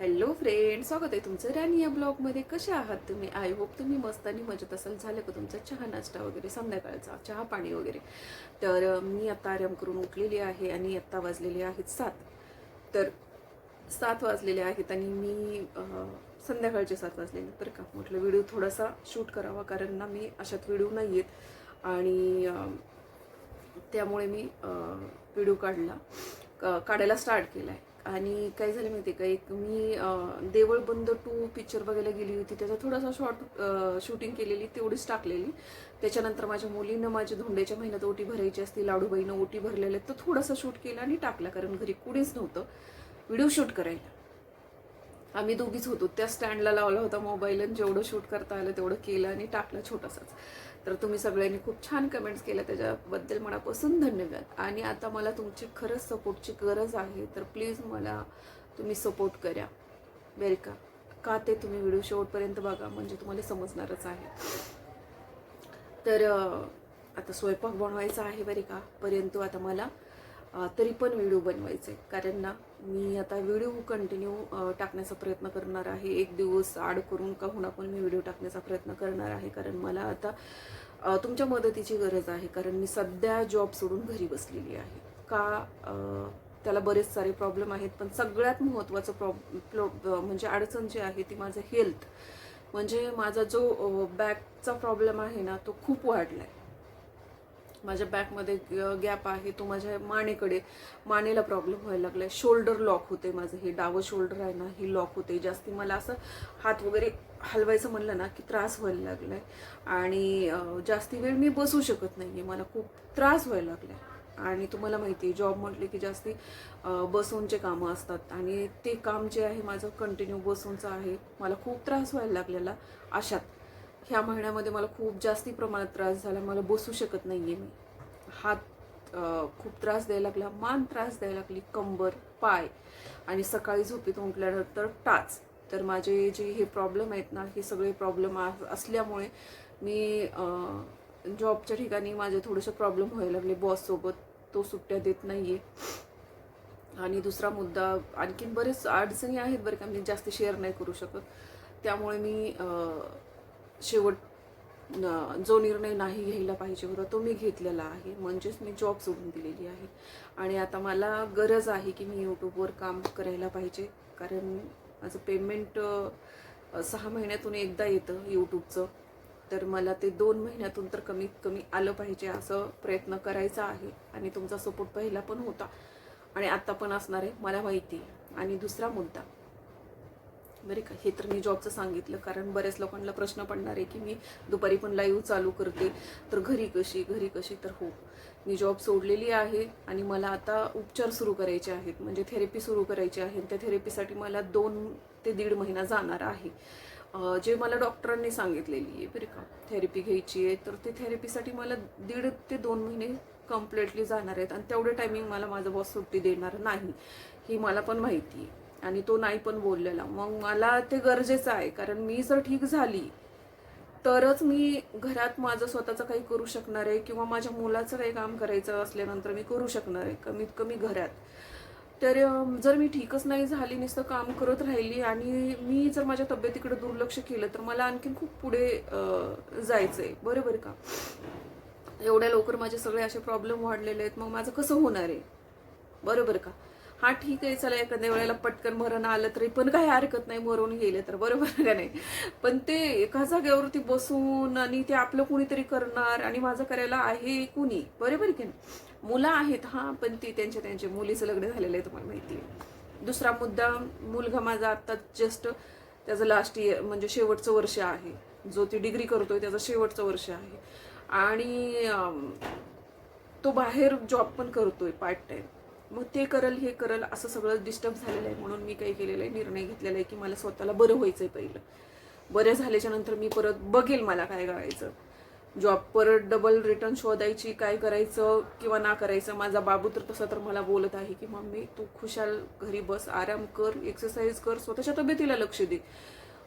Hello friend, स्वागत आहे तुमचं राणी या ब्लॉगमध्ये. कसे आहात तुम्ही? आय होप तुम्ही मस्त आणि मजेत असाल. झालं का तुमचा चहा नाश्ता वगैरे, संध्याकाळचा चहा पाणी वगैरे? तर मी आता आराम करून उठलेली आहे आणि आत्ता वाजलेले आहेत 7. तर 7 वाजलेले आहेत आणि मी संध्याकाळचे 7 वाजलेले. तर का म्हटलं व्हिडिओ थोडासा शूट करावा, कारण ना मी अशात व्हिडिओ नाही येत आणि त्यामुळे मी व्हिडिओ काढायला स्टार्ट केला आहे. आणि काय झालं माहिती आहे का, एक मी देवळ बंद 2 पिक्चर बघायला गेली होती. त्याचा थोडासा शॉर्ट शूटिंग केलेली, तेवढीच टाकलेली. त्याच्यानंतर माझ्या मुलीनं माझ्या धोंड्याच्या महिन्यात ओटी भरायची असती, लाडूबाईनं ओटी भरलेले, तर थोडासा शूट केला आणि टाकला, कारण घरी कुणीच नव्हतं व्हिडिओ शूट करायला. आम्ही दोघीच होतो. त्या स्टँडला लावला होता मोबाईल आणि जेवढं शूट करता आलं तेवढं केलं आणि टाकलं छोटासाच. तर तुम्ही सगळ्यांनी खूप छान कमेंट्स केल्या, त्याच्याबद्दल मनापासून धन्यवाद. आणि आता मला तुमची खरंच सपोर्टची गरज आहे, तर प्लीज मला तुम्ही सपोर्ट करा बरं का ते तुम्ही व्हिडिओ शेवटपर्यंत बघा, म्हणजे तुम्हाला समजणारच आहे. तर आता स्वयंपाक बनवायचा आहे बरे का, परंतु आता मला तरी पण व्हिडिओ बनवायचे, कारण ना मी आता व्हिडिओ कंटिन्यू टाकण्याचा प्रयत्न करणार आहे. एक दिवस आड करून का होईना पण मी व्हिडिओ टाकण्याचा प्रयत्न करणार आहे, कारण मला आता तुमच्या मदतीची गरज आहे. कारण मी सध्या जॉब सोडून घरी बसलेली आहे त्याला बरेच सारे प्रॉब्लेम आहेत, पण सगळ्यात महत्त्वाचं म्हणजे अडचण जी आहे ती माझं हेल्थ. म्हणजे माझा जो बॅकचा प्रॉब्लेम आहे ना, तो खूप वाढला आहे. माझ्या बॅकमध्ये गॅप आहे, तो माझ्या मानेला प्रॉब्लेम व्हायला लागला आहे. शोल्डर लॉक होते माझं, हे डावं शोल्डर आहे ना, ही लॉक होते जास्ती. मला असं हात वगैरे हलवायचं म्हणलं ना की त्रास व्हायला लागला आहे. आणि जास्ती वेळ मी बसू शकत नाही आहे, मला खूप त्रास व्हायला लागला आहे. आणि तुम्हाला माहिती आहे, जॉब म्हटले की जास्ती बसूनचे कामं असतात, आणि ते काम जे आहे माझं कंटिन्यू बसूनचं आहे. मला खूप त्रास व्हायला लागलेला अशात. ह्या महिन्यामध्ये मला खूप जास्ती प्रमाणात त्रास झाला. मला बसू शकत नाही आहे मी. हात खूप त्रास द्यायला लागला, मान त्रास द्यायला लागली, कंबर, पाय, आणि सकाळी झोपेतून उठल्यानंतर टाच. तर माझे जे हे प्रॉब्लेम आहेत ना, हे सगळे प्रॉब्लेम असल्यामुळे मी जॉबच्या ठिकाणी माझे थोडेसे प्रॉब्लेम व्हायला लागले बॉससोबत. तो सुट्ट्या देत नाही आहे. आणि दुसरा मुद्दा, आणखीन बरेच अडचणी आहेत बरं का, मी जास्त शेअर नाही करू शकत. त्यामुळे मी शेवट जो निर्णय नाही घ्यायला पाहिजे होता तो मी घेतलेला आहे, म्हणजेच मी जॉब सोडून दिलेली आहे. आणि आता मला गरज आहे की मी यूट्यूबवर काम करायला पाहिजे, कारण माझं पेमेंट 6 महिन्यातून एकदा येतं यूट्यूबचं. तर मला ते 2 महिन्यातून तर कमीत कमी आलं पाहिजे, असं प्रयत्न करायचा आहे. आणि तुमचा सपोर्ट पहिला पण होता आणि आत्ता पण असणार आहे, मला माहिती आहे. आणि दुसरा मुद्दा बरे का, हे तर मी जॉबचं सांगितलं, कारण बऱ्याच लोकांना प्रश्न पडणार आहे की मी दुपारी पण लाईव्ह चालू करते, तर घरी कशी. तर हो, मी जॉब सोडलेली आहे आणि मला आता उपचार सुरू करायचे आहेत, म्हणजे थेरपी सुरू करायची आहे. त्या थेरपीसाठी मला 2 ते 1.5 महिना जाणार आहे, जे मला डॉक्टरांनी सांगितलेली आहे बरं का, थेरपी घ्यायची आहे. तर ते थेरपीसाठी मला 1.5 ते 2 महिने कम्प्लिटली जाणार आहेत, आणि तेवढे टायमिंग मला माझा बॉस सुट्टी देणार नाही, ही मला पण माहिती आहे. आणि तो नाही पण बोललेला. मग मला ते गरजेचं आहे, कारण मी जर ठीक झाली तरच मी घरात माझं स्वतःचं काही करू शकणार आहे, किंवा माझ्या मुलाचं काही काम करायचं असल्यानंतर मी करू शकणार आहे, कमीत कमी घरात. तर जर मी ठीकच नाही झाली, नुसतं काम करत राहिली आणि मी जर माझ्या तब्येतीकडे दुर्लक्ष केलं, तर मला आणखीन खूप पुढे जायचं आहे, बरोबर का. एवढ्या लवकर माझे सगळे असे प्रॉब्लेम वाढलेले आहेत, मग माझं कसं होणार आहे, बरोबर का. हा ठीक आहे, चला एखाद्या वेळेला पटकन मरण आलं तरी पण काही हरकत नाही, मरून गेले तर, बरोबर का नाही. पण ते एका जागेवरती बसून आणि ते आपलं कुणीतरी करणार आणि माझं करायला आहे कुणी, बरोबर की नाही. मुलं आहेत हां, पण ती त्यांचे मुलीचं लग्न झालेलं आहे, तुम्हाला माहिती आहे. दुसरा मुद्दा, मुलगा माझा आत्ता जस्ट त्याचं लास्ट इयर म्हणजे शेवटचं वर्ष आहे, जो ती डिग्री करतोय त्याचं शेवटचं वर्ष आहे. आणि तो बाहेर जॉब पण करतोय पार्ट टाइम. मग ते करल हे करल असं सगळं डिस्टर्ब झालेलं आहे. म्हणून मी काही केलेलं आहे, निर्णय घेतलेला आहे की मला स्वतःला बरं व्हायचं आहे पहिलं. बरं झाल्याच्या नंतर मी परत बघेल मला काय करायचं, जॉब परत डबल रिटर्न शोधायची, काय करायचं किंवा ना करायचं. माझा बाबू तर तसं तर मला बोलत आहे की मम्मी तू खुशाल घरी बस, आराम कर, एक्सरसाइज कर, स्वतःच्या तब्येतीला लक्ष दे,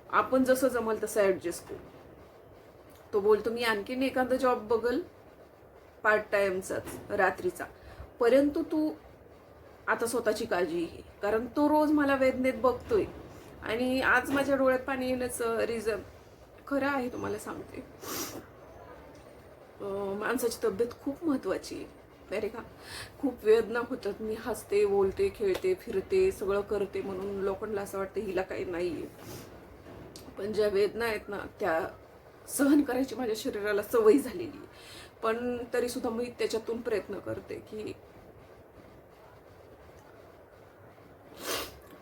आपण जसं जमल तसं ॲडजस्ट करू. तो बोलतो मी आणखीन एखादा जॉब बघल पार्ट टाइमचाच रात्रीचा, परंतु तू आता स्वतःची काळजी घे. कारण तो रोज मला वेदनेत बघतोय आणि आज माझ्या डोळ्यात पाणी येण्याचं रिझन खरं आहे, तुम्हाला सांगते. माणसाची तब्येत खूप महत्त्वाची आहे, बरे का. खूप वेदना होतात. मी हसते, बोलते, खेळते, फिरते, सगळं करते म्हणून लोकांना असं वाटतं हिला काही नाही आहे. पण ज्या वेदना आहेत ना, त्या सहन करायची माझ्या शरीराला सवय झालेली आहे. पण तरीसुद्धा मी त्याच्यातून प्रयत्न करते की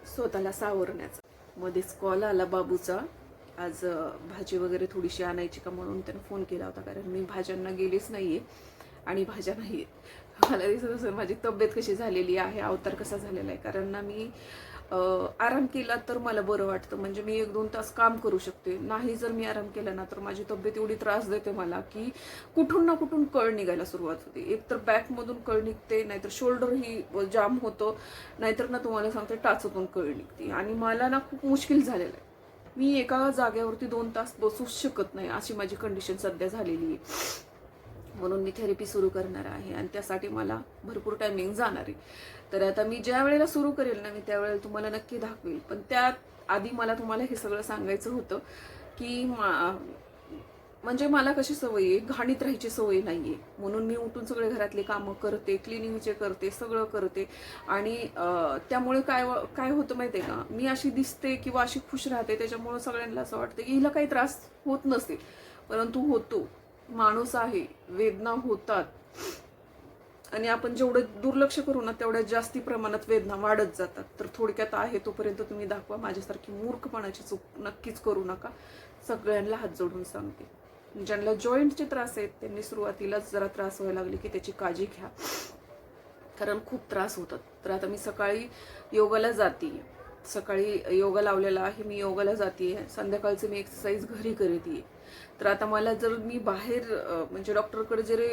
स्वतःला सावरण्याचा. मध्येच कॉल आला बाबूचा, आज भाजी वगैरे थोडीशी आणायची का म्हणून त्यानं फोन केला होता, कारण मी भाज्यांना गेलीच नाहीये आणि भाज्या नाही आहेत. मला दिसत असेल माझी तब्येत कशी झालेली आहे, अवतार कसा झालेला आहे. कारण ना मी आराम केला तर मला बरं वाटतं, म्हणजे मी 1-2 तास काम करू शकते. नाही जर मी आराम केला ना तर माझी तब्येत एवढी त्रास देते मला की कुठून ना कुठून कळ निघायला सुरुवात होते. एक तर बॅकमधून कळ निघते, नाहीतर शोल्डर ही जाम होतो, नाहीतर ना तुम्हाला सांगते टाचतून कळ निघते. आणि मला ना खूप मुश्किल झालेलं आहे. मी एका जागेवरती 2 तास बसूच शकत नाही, अशी माझी कंडिशन सध्या झालेली आहे. म्हणून मी थेरपी सुरू करणार आहे आणि त्यासाठी मला भरपूर टायमिंग जाणार आहे. तर आता मी ज्या वेळेला सुरू करेल ना, मी त्यावेळेला तुम्हाला नक्की दाखवेल. पण त्यात आधी मला तुम्हाला हे सगळं सांगायचं होतं की म्हणजे मला कशी सवय आहे, घाणीत राहायची सवय नाहीये. म्हणून मी उठून सगळे घरातले कामं करते, क्लिनिंगचे करते, सगळं करते. आणि त्यामुळे काय काय होतं माहितीये का, मी अशी दिसते किंवा अशी खुश राहते, त्याच्यामुळे सगळ्यांना असं वाटतं की हिला काही त्रास होत नसेल, परंतु होतो. माणूस आहे, वेदना होतात. आणि आपण जेवढं दुर्लक्ष करू ना, तेवढ्या जास्ती प्रमाणात वेदना वाढत जातात. तर थोडक्यात आहे तोपर्यंत तुम्ही दाखवा. माझ्यासारखी मूर्खपणाची चूक नक्कीच करू नका, सगळ्यांना हात जोडून सांगते. ज्यांना जॉईंटचे त्रास आहेत त्यांनी सुरुवातीलाच जरा त्रास व्हायला लागले की त्याची काळजी घ्या, कारण खूप त्रास होतात. तर आता मी सकाळी योगाला जाते, सकाळी योगा लावलेला आहे, मी योगाला जाते. संध्याकाळचं मी एक्सरसाइज घरी करते. तर आता मला जर मी बाहेर म्हणजे डॉक्टरकडे जरी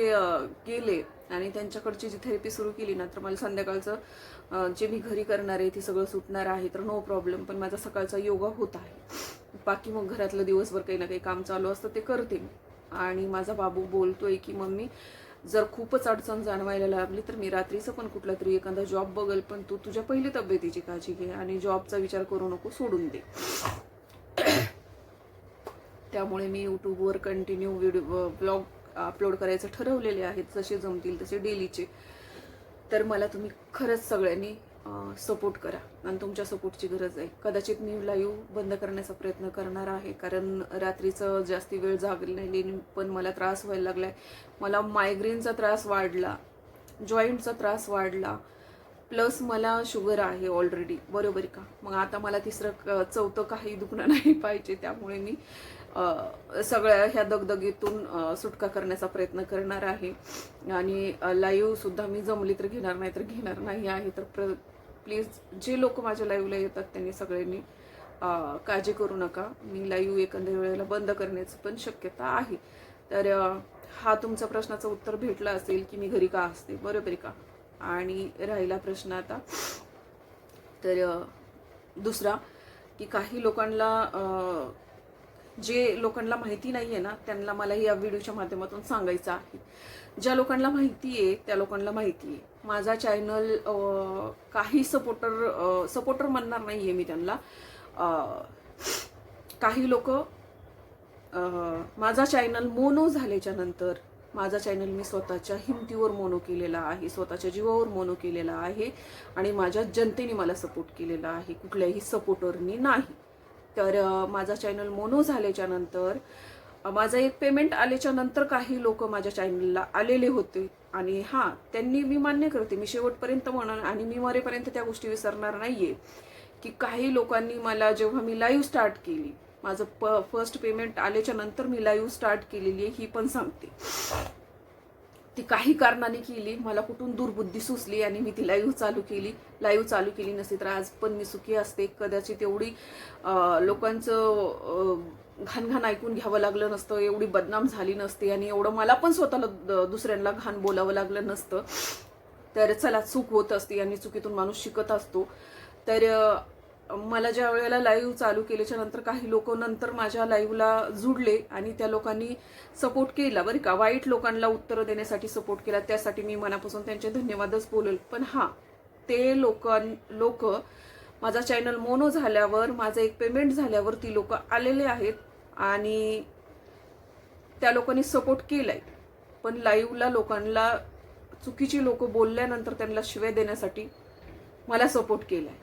गेले आणि त्यांच्याकडची जी थेरपी सुरू केली ना, तर मला संध्याकाळचं जे मी घरी करणार आहे ते सगळं सुटणार आहे, तर नो प्रॉब्लेम. पण माझा सकाळचा योगा होत आहे. बाकी मग घरातलं दिवसभर काही ना काही काम चालू असतं ते करते मी. आणि माझा बाबू बोलतोय की मम्मी, जर खूपच अडचण जाणवायला लागली तर मी रात्रीचं पण कुठला तरी एखादा जॉब बघल, पण तू तुझ्या पहिली तब्येतीची काळजी घे आणि जॉबचा विचार करू नको, सोडून दे. त्यामुळे मी यूट्यूबवर कंटिन्यू ब्लॉग अपलोड करायचं ठरवलेले आहेत, जसे जमतील तसे डेलीचे. तर मला तुम्ही खरंच सगळ्यांनी सपोर्ट करा आणि तुमच्या सपोर्टची गरज आहे. कदाचित मी लाईव्ह बंद करण्याचा प्रयत्न करणार आहे, कारण रात्रीचं जास्ती वेळ जागलेली पण मला त्रास व्हायला लागलाय. मला मायग्रेनचा त्रास वाढला, जॉईंटचा त्रास वाढला, प्लस मला शुगर आहे ऑलरेडी, बरोबर का. मग आता मला तिसरं चौथं काही दुखणं नाही पाहिजे. त्यामुळे मी सगळ्या ह्या दगदगीतून सुटका करण्याचा प्रयत्न करणार आहे. आणि लाईव्ह सुद्धा मी जमली तर घेणार, नाही तर घेणार नाही आहे. तर प्लीज जे लोक माझ्या लाईव्हला येतात त्यांनी सगळ्यांनी काळजी करू नका. मी लाईव्ह एखाद्या वेळेला बंद करण्याची पण शक्यता आहे. तर हा तुमचा प्रश्नाचं उत्तर भेटलं असेल की मी घरी का असते, बरोबर का. आणि राहिला प्रश्न आता, तर दुसरा की काही लोकांना जे लोकांना माहिती नाहीये ना, त्यांना मला या व्हिडिओच्या माध्यमातून सांगायचं आहे. ज्या लोकांना माहिती आहे त्या लोकांना माहिती आहे. माझा चॅनल काही सपोर्टर म्हणणार नाहीये मी त्यांना. काही लोक माझा चॅनल मोनो झाल्याच्या नंतर, माझा चॅनल मी स्वतःच्या हिमतीवर मोनो केलेला आहे, स्वतःच्या जीवावर मोनो केलेला आहे आणि माझ्या जनतेने मला सपोर्ट केलेला आहे, कुठल्याही सपोर्टरनी नाही. तर माझा चॅनल मोनो झाल्याच्या नंतर, माझं एक पेमेंट आल्याच्या नंतर काही लोक माझ्या चॅनलला आलेले होते. आणि हां, त्यांनी, मी मान्य करते, मी शेवटपर्यंत म्हणून आणि मी मरेपर्यंत त्या गोष्टी विसरणार नाहीये की काही लोकांनी मला, जेव्हा मी लाईव्ह स्टार्ट केली, माझं फर्स्ट पेमेंट आल्याच्या नंतर मी लाईव्ह स्टार्ट केलेली आहे, ही पण सांगते. ती काही कारणाने केली, मला कुठून दुर्बुद्धी सुचली आणि मी ती लाईव्ह चालू केली नसती तर आज पण मी सुखी असते. कदाचित एवढी लोकांचं घाण ऐकून घ्यावं लागलं नसतं, एवढी बदनाम झाली नसते आणि एवढं मला पण स्वतःला दुसऱ्यांना घाण बोलावं लागलं नसतं. तर चला, चूक होत असते आणि चुकीतून माणूस शिकत असतो. तर मला ज्या वेळेला लाईव्ह चालू केल्याच्या नंतर काही लोक नंतर माझ्या लाईव्हला जुडले आणि त्या लोकांनी सपोर्ट केला, बरं का. वाईट लोकांना उत्तरं देण्यासाठी सपोर्ट केला, त्यासाठी मी मनापासून त्यांचे धन्यवादच बोलेल. पण हां, ते लोक माझा चॅनल मोनो झाल्यावर, माझं एक पेमेंट झाल्यावर ती लोक आलेले आहेत आणि त्या लोकांनी सपोर्ट केलाय. पण लाईव्हला लोकांना चुकीची लोक बोलल्यानंतर त्यांना शिव्या देण्यासाठी मला सपोर्ट केलाय.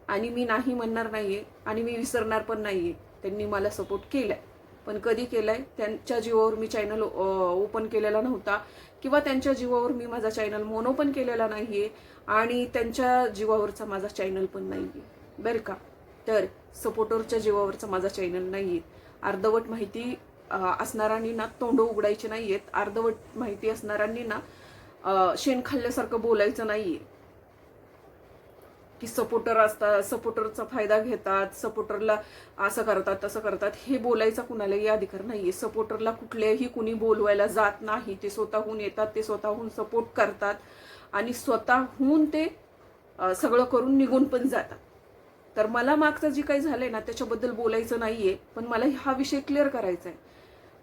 आणि मी नाही म्हणणार नाहीये आणि मी विसरणार पण नाहीये. त्यांनी मला सपोर्ट केलाय, पण कधी केलाय? त्यांच्या जीवावर मी चॅनल ओपन केलेला नव्हता, किंवा त्यांच्या जीवावर मी माझा चॅनल मोनो पण केलेला नाहीये, आणि त्यांच्या जीवावरचा माझा चॅनल पण नाहीये, बरं का. तर सपोर्टरच्या जीवावरचा माझा चॅनल नाहीये. अर्धवट माहिती असणाऱ्यांनी ना तोंड उघडायचे नाहीयेत. अर्धवट माहिती असणाऱ्यांनी ना शेण खाल्ल्यासारखं बोलायचं नाहीये की सपोर्टर असतात, सपोर्टरचा फायदा घेतात, सपोर्टरला असं करतात तसं करतात. हे बोलायचा कुणालाही अधिकार नाहीये. सपोर्टरला कुठल्याही कुणी बोलवायला जात नाही. ते स्वतःहून येतात, ते स्वतःहून सपोर्ट करतात आणि स्वतःहून ते सगळं करून निघून पण जातात. तर मला मागचं जे काही झालंय ना त्याच्याबद्दल बोलायचं नाहीये, पण मला हा विषय क्लिअर करायचा आहे.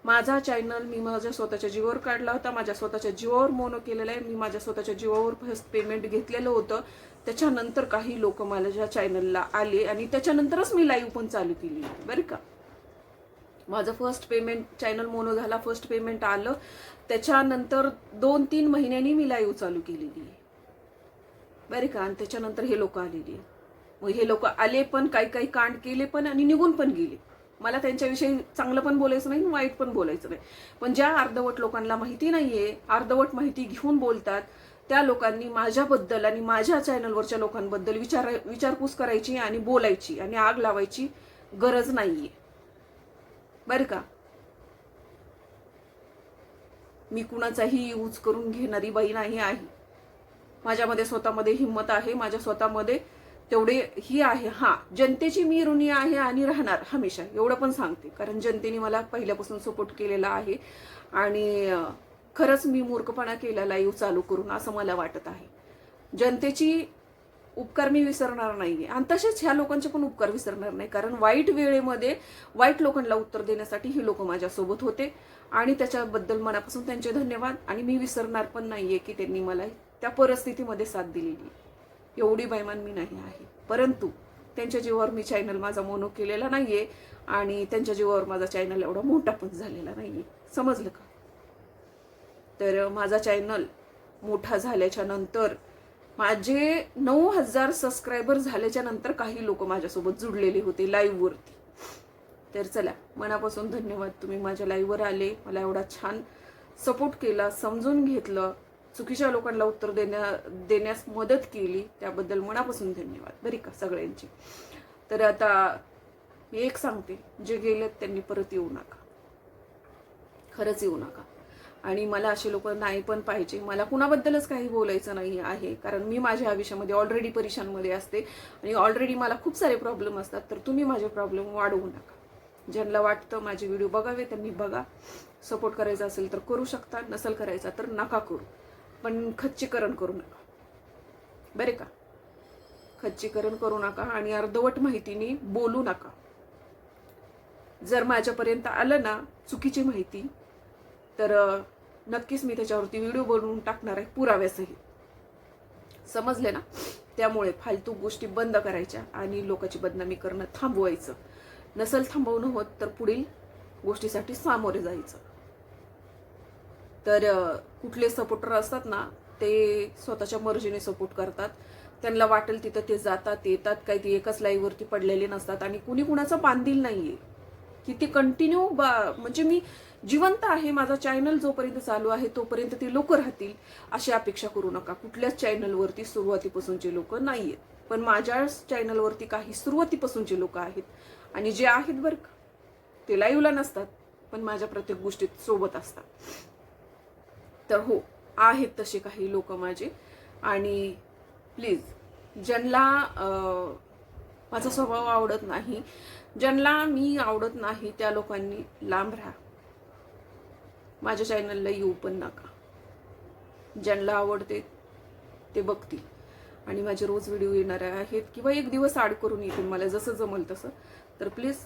माझा चॅनल मी माझ्या स्वतःच्या जीवावर काढला होता, माझ्या स्वतःच्या जीवावर मोनो केलेला आहे. मी माझ्या स्वतःच्या जीवावर फर्स्ट पेमेंट घेतलेलं होतं. त्याच्यानंतर काही लोक माझ्या चॅनलला आले आणि त्याच्यानंतरच मी लाईव्ह पण चालू केली, बरं का. माझं फर्स्ट पेमेंट चॅनल मोनो झाला, फर्स्ट पेमेंट आलं, त्याच्यानंतर 2-3 महिन्यांनी मी लाईव्ह चालू केलेली आहे, बरं का. आणि त्याच्यानंतर हे लोक आलेली. मग हे लोक आले पण, काही कांड केले पण आणि निघून पण गेले. मला त्यांच्याविषयी चांगलं पण बोलायचं नाही, वाईट पण बोलायचं नाही. पण ज्या अर्धवट लोकांना माहिती नाहीये, अर्धवट माहिती घेऊन बोलतात, त्या लोकांनी माझ्याबद्दल आणि माझ्या चॅनलवरच्या लोकांबद्दल विचारपूस करायची आणि बोलायची आणि आग लावायची गरज नाहीये, बरं का. मी कुणाचाही यूज करून घेणारी बाई नाही आहे. माझ्यामध्ये स्वतःमध्ये हिंमत आहे, माझ्या स्वतःमध्ये तेवढे ही आहे. हा, जनतेची मी ऋणी आहे आणि राहणार हमेशा, एवढं पण सांगते. कारण जनतेने मला पहिल्यापासून सपोर्ट केलेला आहे आणि खरंच मी मूर्खपणा केला लाईव्ह चालू करून, असं मला वाटत आहे. जनतेची उपकार मी विसरणार नाहीये आणि तसेच ह्या लोकांचे पण उपकार विसरणार नाही. कारण वाईट वेळेमध्ये वाईट लोकांना उत्तर देण्यासाठी ही लोक माझ्यासोबत होते आणि त्याच्याबद्दल मनापासून त्यांचे धन्यवाद. आणि मी विसरणार पण नाहीये की त्यांनी मला त्या परिस्थितीमध्ये साथ दिलेली. एवढी बैमान मी नाही आहे, परंतु त्यांच्या जीवावर मी चॅनल माझा मोनो केलेला नाहीये आणि त्यांच्या जीवावर माझा चॅनल एवढा मोठा पण झालेला नाहीये, समजलं का. तर माझा चॅनल मोठा झाल्याच्या नंतर, माझे 9,000 सबस्क्रायबर झाल्याच्या नंतर काही लोक माझ्यासोबत जुडलेले होते लाईव्ह वरती. तर चला, मनापासून धन्यवाद. तुम्ही माझ्या लाईव्हवर आले, मला एवढा छान सपोर्ट केला, समजून घेतलं, चुकीच्या लोकांना उत्तर देण्यास मदत केली, त्याबद्दल मनापासून धन्यवाद, बरी का सगळ्यांची. तर आता मी एक सांगते, जे गेलेत त्यांनी परत येऊ नका, खरंच येऊ नका. आणि मला असे लोक नाही पण पाहिजे. मला कुणाबद्दलच काही बोलायचं नाही आहे, कारण मी माझ्या आयुष्यामध्ये ऑलरेडी परेशानमध्ये असते आणि ऑलरेडी मला खूप सारे प्रॉब्लेम असतात. तर तुम्ही माझे प्रॉब्लेम वाढवू नका. ज्यांना वाटतं माझे व्हिडिओ बघावे त्यांनी बघा, सपोर्ट करायचा असेल तर करू शकता, नसेल करायचा तर नका करू, पण खच्चीकरण करू नका, बरे का. खच्चीकरण करू नका आणि अर्धवट माहितीने बोलू नका. जर माझ्यापर्यंत आलं ना चुकीची माहिती, तर नक्कीच मी त्याच्यावरती व्हिडिओ बनवून टाकणार आहे पुराव्यासहित, समजले ना. त्यामुळे फालतू गोष्टी बंद करायच्या आणि लोकांची बदनामी करणं थांबवायचं. नसेल थांबवणं होत तर पुढील गोष्टीसाठी सामोरे जायचं. तर कुठले सपोर्टर असतात ना, ते स्वतःच्या मर्जीने सपोर्ट करतात. त्यांना वाटेल तिथं ते जातात येतात, काही ते एकाच लाईव्हवरती पडलेले नसतात आणि कुणी कुणाचा बांधील नाहीये की ते कंटिन्यू म्हणजे मी जिवंत आहे, माझा चॅनल जोपर्यंत चालू आहे तोपर्यंत ते लोक राहतील अशी अपेक्षा करू नका. कुठल्याच चॅनलवरती सुरुवातीपासूनचे लोक नाहीयेत, पण माझ्या चॅनलवरती काही सुरुवातीपासूनचे लोक आहेत आणि जे आहेत बरं का, ते लाईव्हला नसतात पण माझ्या प्रत्येक गोष्टीत सोबत असतात. तर हो, आहेत तसे काही लोक माझे. आणि प्लीज, ज्यांना माझा स्वभाव आवडत नाही, ज्यांना मी आवडत नाही, त्या लोकांनी लांब राहा. माझ्या चॅनलला येऊ पण नका. ज्यांना आवडते ते बघतील आणि माझे रोज व्हिडिओ येणार आहेत किंवा एक दिवस आड करून येतील, मला जसं जमल तसं. तर प्लीज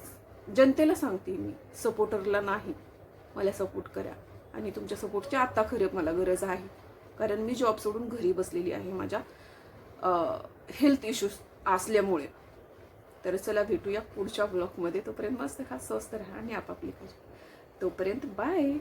जनतेला सांगते मी, सपोर्टरला नाही, मला सपोर्ट करा. आणि तुमच्या सपोर्टची आता खरं मला गरज आहे, कारण मी जॉब सोडून घरी बसलेली आहे माझ्या हेल्थ इश्यूज असल्यामुळे. तर चला भेटूया पुढच्या ब्लॉगमध्ये. तोपर्यंत मस्त खा, स्वस्त राहा आणि आपापली काळजी. तोपर्यंत बाय.